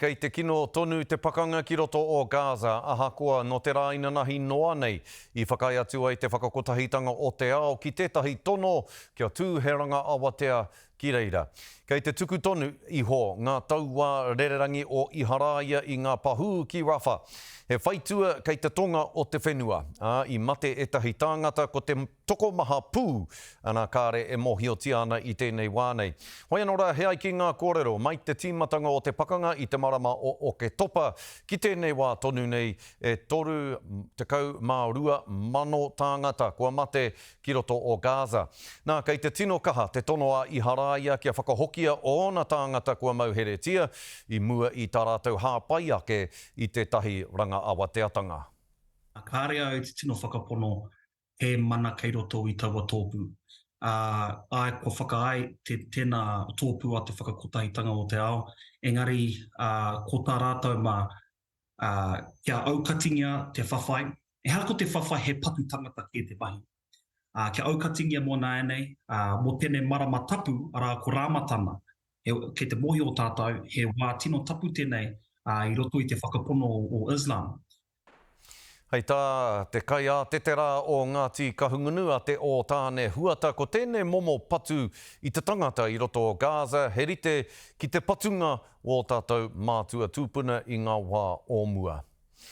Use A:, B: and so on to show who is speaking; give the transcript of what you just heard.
A: Kei te kino tonu te pakanga ki roto o Gaza, ahakoa no te rā inanahi noa nei I whakai atu ai te whakakotahitanga o te ao ki tētahi tono kia tūheranga awatea ki reira. Kei te tuku tonu iho ngā taua rererangi o Iharaia I ngā pahū ki Rafah. He whaitua kei te tonga o te whenua. I mate etahi tāngata ko te tokomaha pū ana kāre e mohiotia ana I tēnei wānei. Hoi anō rā, he ai ki ngā kōrero, mai te tīmatanga o te pakanga I te marama o ke topa. Ki tēnei wā tonu nei e toru te kau mā rua mano tāngata kua mate ki roto o Gaza. Nā, kei te tino kaha, te tono a Iharaia kia whakahokia o ona tāngata kua mauheretia I mua I tā rātou hāpai ake I te tahi ranga awateatanga.
B: Kāre au te tino whakapono he mana kei roto I taua tōpū. Ai ko whakaai tēnā tōpū a te whakakotahitanga o te ao. Engari, ko tā rātou kia aukatingia te whawhai. E hara ko te whawhai he paku tangata ki te mahi. Kia aukatingia mō nāenei, mō tēnei marama tapu, ara ko rāmatana. Kei te mohi o tātou, he wā tino tapu tēnei I roto I te whakapono o Islam.
A: Hei tā, te kai a te tera o Ngāti Kahungunu a te o tāne huata ko tēnei momo patu I te tangata I roto o Gaza, he rite ki te patunga o tātou mātua tūpuna I ngā wā o mua.